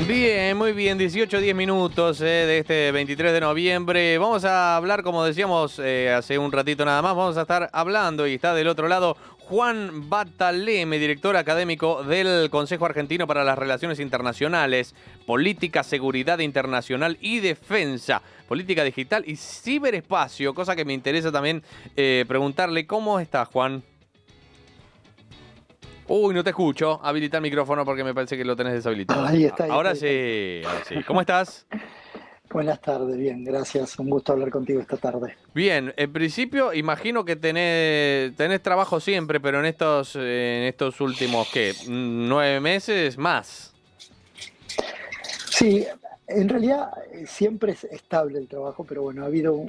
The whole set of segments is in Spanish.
Bien, muy bien, 18:10 minutos de este 23 de noviembre. Vamos a hablar, como decíamos hace un ratito nada más, vamos a estar hablando y está del otro lado Juan Bataleme, director académico del Consejo Argentino para las Relaciones Internacionales, Política, Seguridad Internacional y Defensa, Política Digital y Ciberespacio, cosa que me interesa también preguntarle. ¿Cómo está, Juan? Uy, no te escucho. Habilita el micrófono porque me parece que lo tenés deshabilitado. Ahí está, ahí está, Ahora ahí está. sí, ahora sí. ¿Cómo estás? Buenas tardes, bien, gracias. Un gusto hablar contigo esta tarde. Bien, en principio imagino que tenés trabajo siempre, pero en estos últimos, ¿qué? 9 meses más. Sí, en realidad siempre es estable el trabajo, pero bueno, ha habido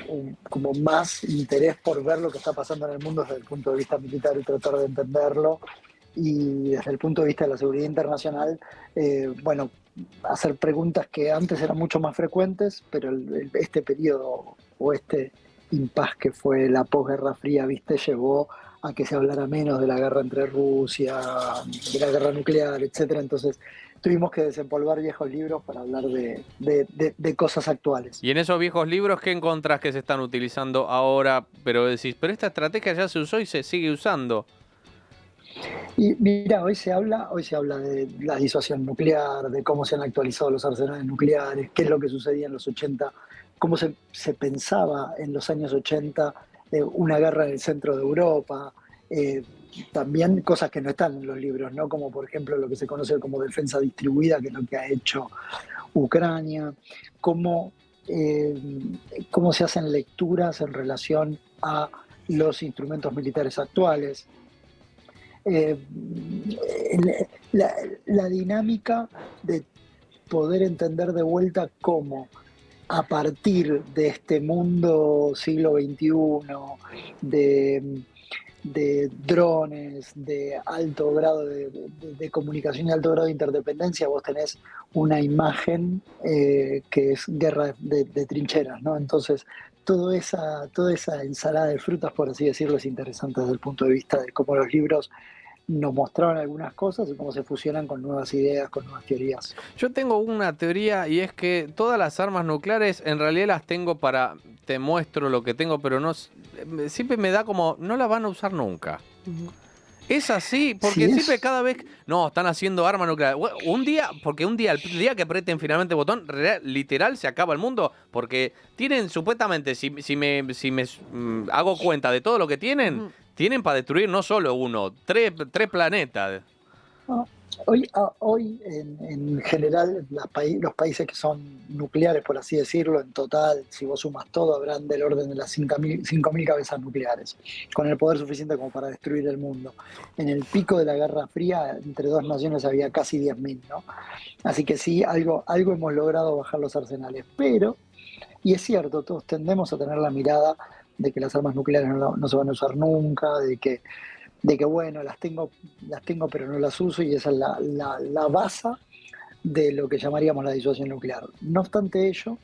como más interés por ver lo que está pasando en el mundo desde el punto de vista militar y tratar de entenderlo. Y desde el punto de vista de la seguridad internacional, bueno, hacer preguntas que antes eran mucho más frecuentes, pero este periodo o este impas que fue la posguerra fría, viste, llevó a que se hablara menos de la guerra entre Rusia, de la guerra nuclear, etcétera. Entonces tuvimos que desempolvar viejos libros para hablar de cosas actuales. Y en esos viejos libros, ¿qué encontrás que se están utilizando ahora? Pero decís, pero esta estrategia ya se usó y se sigue usando. Y mira, hoy se habla de la disuasión nuclear, de cómo se han actualizado los arsenales nucleares, qué es lo que sucedía en los 80, cómo se pensaba en los años 80 una guerra en el centro de Europa, eh, también cosas que no están en los libros, ¿no? Como por ejemplo lo que se conoce como defensa distribuida, que es lo que ha hecho Ucrania, cómo, eh, cómo se hacen lecturas en relación a los instrumentos militares actuales. eh, la, la dinámica de poder entender de vuelta cómo a partir de este mundo siglo XXI, de, de drones, de alto grado de comunicación y alto grado de interdependencia, vos tenés una imagen que es guerra de trincheras, ¿no? Entonces, toda esa ensalada de frutas, por así decirlo, es interesante desde el punto de vista de cómo los libros nos mostraron algunas cosas y cómo se fusionan con nuevas ideas, con nuevas teorías. Yo tengo una teoría y es que todas las armas nucleares en realidad las tengo para, te muestro lo que tengo, pero no, siempre me da como, no la van a usar nunca. Es así, porque Si siempre es, cada vez, no, están haciendo armas nucleares. Un día, porque un día, el día que aprieten finalmente el botón, literal se acaba el mundo, porque tienen supuestamente, si me hago cuenta de todo lo que tienen para destruir no solo uno, tres planetas. ¿no? Hoy en general, los países que son nucleares, por así decirlo, en total, si vos sumas todo, habrán del orden de las 5.000 cabezas nucleares, con el poder suficiente como para destruir el mundo. En el pico de la Guerra Fría, entre dos naciones había casi 10.000, ¿no? Así que sí, algo hemos logrado bajar los arsenales, pero, y es cierto, todos tendemos a tener la mirada de que las armas nucleares no se van a usar nunca, de que bueno, las tengo pero no las uso y esa es la base de lo que llamaríamos la disuasión nuclear. No obstante ello,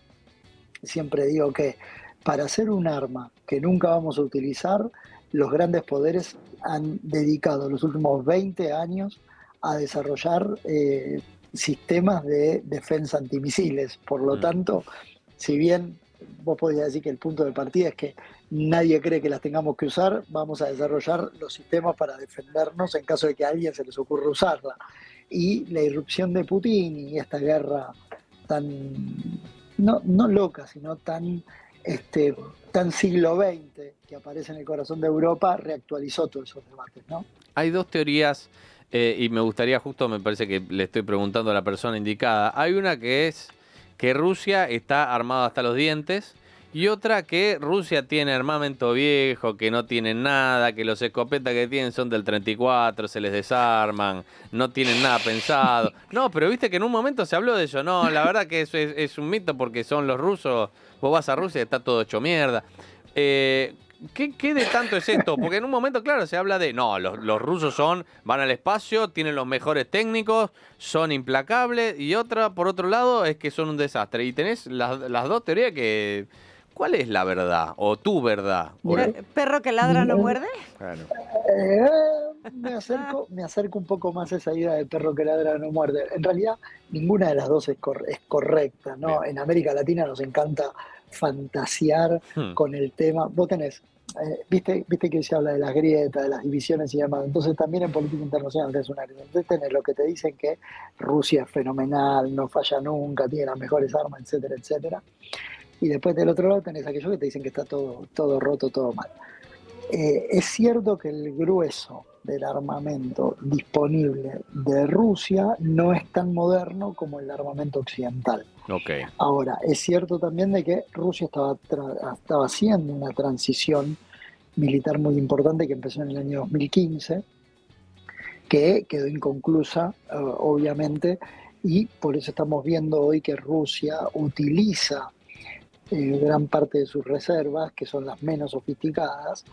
siempre digo que para hacer un arma que nunca vamos a utilizar, los grandes poderes han dedicado los últimos 20 años a desarrollar sistemas de defensa antimisiles. Por lo Mm. tanto, si bien vos podrías decir que el punto de partida es que nadie cree que las tengamos que usar, vamos a desarrollar los sistemas para defendernos en caso de que a alguien se les ocurra usarla. Y la irrupción de Putin y esta guerra tan, no loca, sino tan siglo XX que aparece en el corazón de Europa, reactualizó todos esos debates, ¿no? Hay dos teorías y me gustaría justo, me parece que le estoy preguntando a la persona indicada. Hay una que es que Rusia está armada hasta los dientes y otra que Rusia tiene armamento viejo, que no tienen nada, que los escopetas que tienen son del 34, se les desarman, no tienen nada pensado. No, pero viste que en un momento se habló de eso. No, la verdad que eso es un mito porque son los rusos. Vos vas a Rusia y está todo hecho mierda. Eh, ¿Qué de tanto es esto? Porque en un momento, claro, se habla de, no, los rusos van al espacio, tienen los mejores técnicos, son implacables, y otra, por otro lado, es que son un desastre. Y tenés las dos teorías que ¿Cuál es la verdad? ¿O tu verdad? Mira, ¿Perro que ladra no muerde? Claro. Eh, me acerco un poco más a esa idea de perro que ladra no muerde. En realidad, ninguna de las dos es correcta, ¿no? Bien. En América Latina nos encanta fantasear Hmm. con el tema. Vos tenés, viste que se habla de las grietas, de las divisiones y demás. Entonces, también en política internacional tenés una grieta. Entonces, tenés lo que te dicen que Rusia es fenomenal, no falla nunca, tiene las mejores armas, etcétera, etcétera. Y después del otro lado tenés aquellos que te dicen que está todo roto, todo mal. Es cierto que el grueso del armamento disponible de Rusia no es tan moderno como el armamento occidental. Ok. Ahora, es cierto también de que Rusia estaba haciendo una transición militar muy importante que empezó en el año 2015, que quedó inconclusa, obviamente, y por eso estamos viendo hoy que Rusia utiliza gran parte de sus reservas, que son las menos sofisticadas,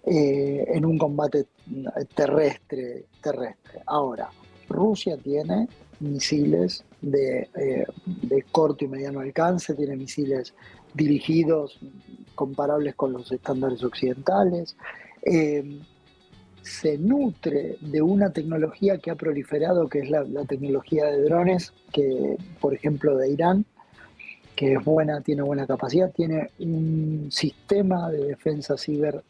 en un combate terrestre. Ahora, Rusia tiene misiles de corto y mediano alcance, tiene misiles dirigidos comparables con los estándares occidentales. Eh, Se nutre de una tecnología que ha proliferado, que es la tecnología de drones, que, por ejemplo, de Irán, que es buena, tiene buena capacidad, tiene un sistema de defensa ciber,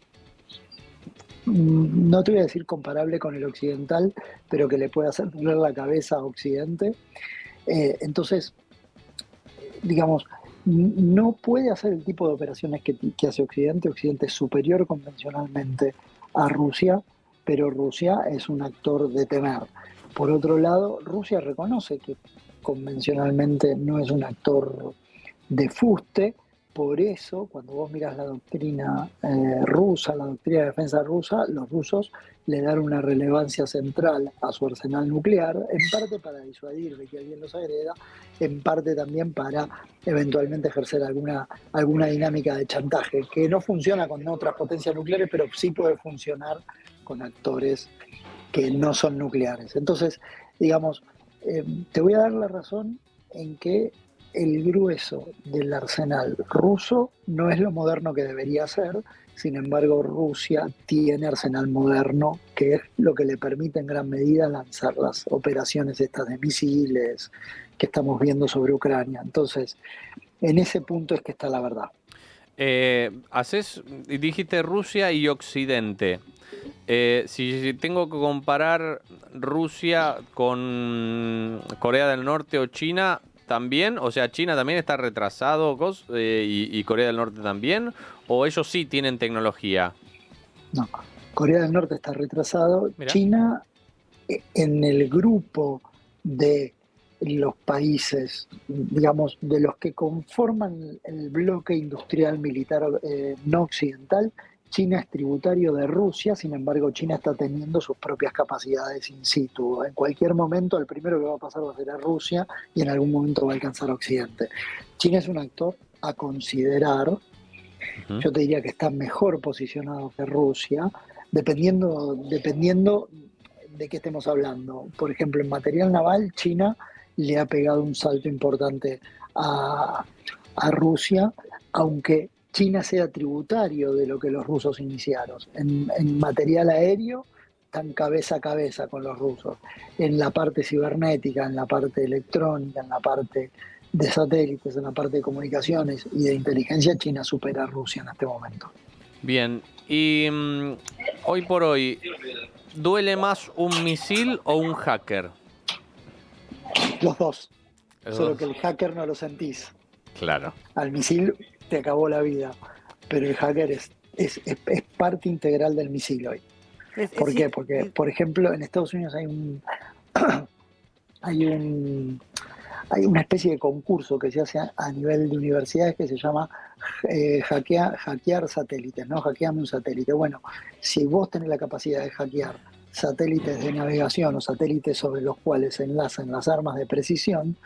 no te voy a decir comparable con el occidental, pero que le puede hacer doler la cabeza a Occidente. Entonces, digamos, no puede hacer el tipo de operaciones que hace Occidente. Occidente es superior convencionalmente a Rusia, pero Rusia es un actor de temer. Por otro lado, Rusia reconoce que convencionalmente no es un actor de fuste. Por eso, cuando vos miras la doctrina rusa, la doctrina de defensa rusa, los rusos le dan una relevancia central a su arsenal nuclear, en parte para disuadir de que alguien los agreda, en parte también para eventualmente ejercer alguna dinámica de chantaje, que no funciona con otras potencias nucleares, pero sí puede funcionar con actores que no son nucleares. Entonces, digamos, te voy a dar la razón en que el grueso del arsenal ruso no es lo moderno que debería ser. Sin embargo, Rusia tiene arsenal moderno, que es lo que le permite en gran medida lanzar las operaciones estas de misiles que estamos viendo sobre Ucrania. Entonces, en ese punto es que está la verdad. Dijiste Rusia y Occidente. Si tengo que comparar Rusia con Corea del Norte o China, también, o sea, China también está retrasado y Corea del Norte también, o ellos sí tienen tecnología. No, Corea del Norte está retrasado. Mira. China, en el grupo de los países, digamos, de los que conforman el bloque industrial militar no occidental, China es tributario de Rusia. Sin embargo, China está teniendo sus propias capacidades in situ. En cualquier momento, el primero que va a pasar va a ser a Rusia y en algún momento va a alcanzar a Occidente. China es un actor a considerar. Yo te diría que está mejor posicionado que Rusia, dependiendo de qué estemos hablando. Por ejemplo, en material naval, China le ha pegado un salto importante a Rusia, aunque China sea tributario de lo que los rusos iniciaron. En material aéreo están cabeza a cabeza con los rusos. En la parte cibernética, en la parte electrónica, en la parte de satélites, en la parte de comunicaciones y de inteligencia, China supera a Rusia en este momento. Bien, y hoy por hoy, ¿duele más un misil o un hacker? Los dos, Los solo dos. que el hacker no lo sentís. Claro. Al misil te acabó la vida, pero el hacker es parte integral del misil hoy. ¿Por qué? Porque, por ejemplo, en Estados Unidos hay una especie de concurso que se hace a nivel de universidades que se llama hackear satélites, ¿no? Hackeame un satélite. Bueno, si vos tenés la capacidad de hackear satélites de navegación o satélites sobre los cuales se enlazan las armas de precisión,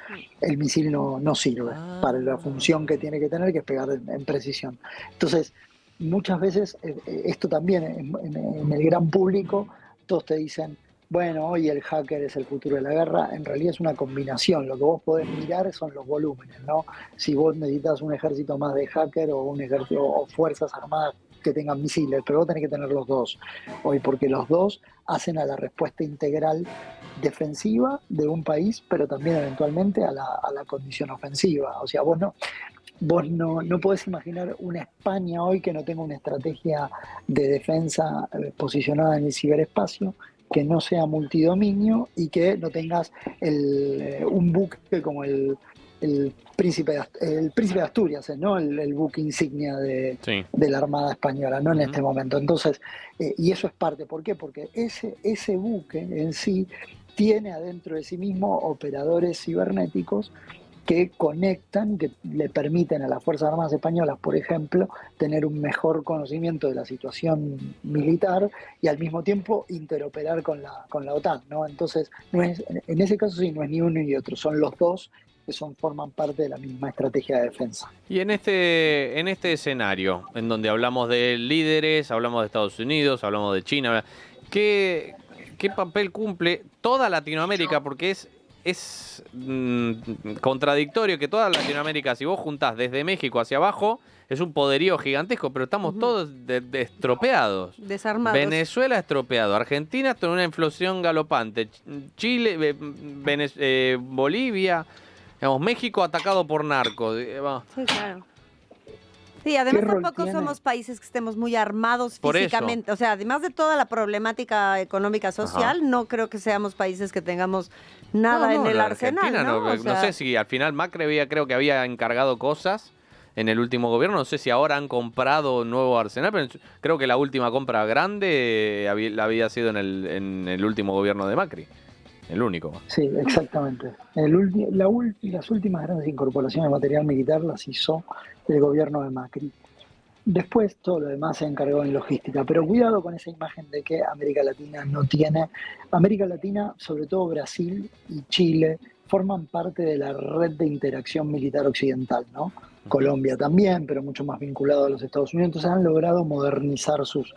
el misil no sirve para la función que tiene que tener, que es pegar en precisión. Entonces, muchas veces, esto también en el gran público, todos te dicen, bueno, hoy el hacker es el futuro de la guerra, en realidad es una combinación. Lo que vos podés mirar son los volúmenes, ¿no? Si vos necesitas un ejército más de hacker o un ejército o fuerzas armadas que tengan misiles, pero vos tenés que tener los dos hoy, porque los dos hacen a la respuesta integral defensiva de un país, pero también eventualmente a la condición ofensiva. O sea, vos no podés imaginar una España hoy que no tenga una estrategia de defensa posicionada en el ciberespacio, que no sea multidominio y que no tengas un buque como el príncipe de Asturias, ¿no? El buque insignia Sí. de la Armada Española, no en Ujú. este momento. Entonces, y eso es parte, ¿por qué? Porque ese buque en sí tiene adentro de sí mismo operadores cibernéticos que conectan, que le permiten a las Fuerzas Armadas Españolas, por ejemplo, tener un mejor conocimiento de la situación militar y al mismo tiempo interoperar con la OTAN, ¿no? Entonces, en ese caso sí, no es ni uno ni otro, son los dos que forman parte de la misma estrategia de defensa. Y en este escenario, en donde hablamos de líderes, hablamos de Estados Unidos, hablamos de China, ¿qué, qué papel cumple toda Latinoamérica? Porque es contradictorio que toda Latinoamérica, si vos juntás desde México hacia abajo, es un poderío gigantesco, pero estamos Ujú. todos estropeados. Desarmados. Venezuela estropeado, Argentina con una inflación galopante, Chile, Bolivia, digamos, México atacado por narcos. Sí, claro. Sí, ¿Qué además rol tampoco tiene? somos países que estemos muy armados Por eso. físicamente. O sea, además de toda la problemática económica social, Ajá. no creo que seamos países que tengamos nada en el la arsenal, Argentina ¿no? O no sea, sé si al final Macri creo que había encargado cosas en el último gobierno, no sé si ahora han comprado un nuevo arsenal, pero creo que la última compra grande la había sido en el último gobierno de Macri, el único. Sí, exactamente. Las últimas grandes incorporaciones de material militar las hizo el gobierno de Macri. Después todo lo demás se encargó en logística, pero cuidado con esa imagen de que América Latina no tiene. América Latina, sobre todo Brasil y Chile, forman parte de la red de interacción militar occidental, ¿no? Ujú. Colombia también, pero mucho más vinculado a los Estados Unidos. Entonces han logrado modernizar sus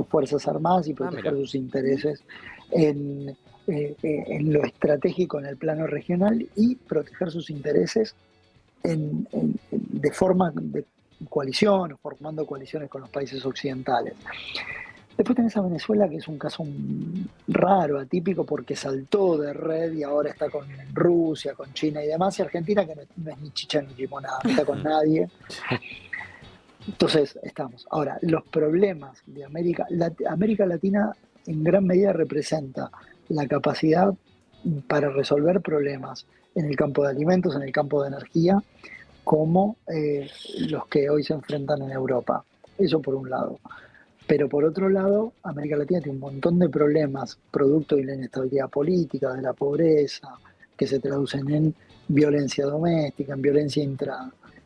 fuerzas armadas y Ah, proteger mira. sus intereses en, en lo estratégico en el plano regional y proteger sus intereses de forma de coalición, formando coaliciones con los países occidentales. Después tenés a Venezuela, que es un caso raro, atípico, porque saltó de red y ahora está con Rusia, con China y demás, y Argentina, que no es ni chicha ni limonada, no está con nadie. Entonces, estamos. Ahora, los problemas de América Latina en gran medida representa la capacidad para resolver problemas en el campo de alimentos, en el campo de energía, como los que hoy se enfrentan en Europa. Eso por un lado. Pero por otro lado, América Latina tiene un montón de problemas producto de la inestabilidad política, de la pobreza, que se traducen en violencia doméstica, en violencia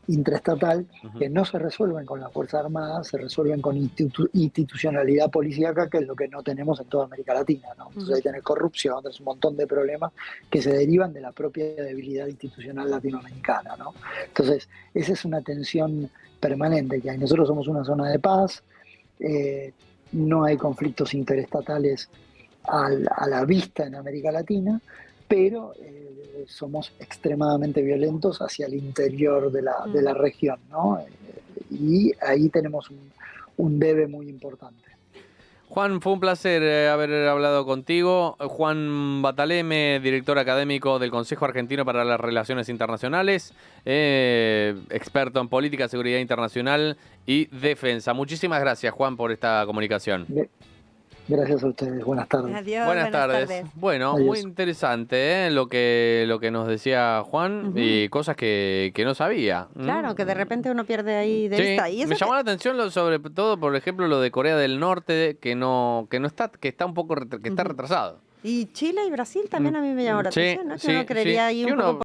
intraestatal, Ujú. que no se resuelven con las Fuerzas Armadas, se resuelven con institucionalidad policíaca, que es lo que no tenemos en toda América Latina, ¿no? Entonces ujú. ahí tenés corrupción, tenés un montón de problemas que se derivan de la propia debilidad institucional latinoamericana, ¿no? Entonces, esa es una tensión permanente que hay. Nosotros somos una zona de paz, eh, no hay conflictos interestatales a la vista en América Latina, pero somos extremadamente violentos hacia el interior de la región, ¿no? Y ahí tenemos un debe muy importante. Juan, fue un placer haber hablado contigo. Juan Bataleme, director académico del Consejo Argentino para las Relaciones Internacionales, experto en política, seguridad internacional y defensa. Muchísimas gracias, Juan, por esta comunicación. Gracias a ustedes. Buenas tardes. Adiós, Buenas tardes. tardes. Bueno, muy Adiós. interesante lo que nos decía Juan Ujú. y cosas que no sabía. Claro, que de repente uno pierde ahí de Sí, vista. Y me eso llamó la atención sobre todo, por ejemplo, lo de Corea del Norte, que no está, que está un poco que está Ujú. retrasado. Y Chile y Brasil también a mí me llamó la Sí, atención, ¿no? Que sí, uno sí. creería ahí Que un poco uno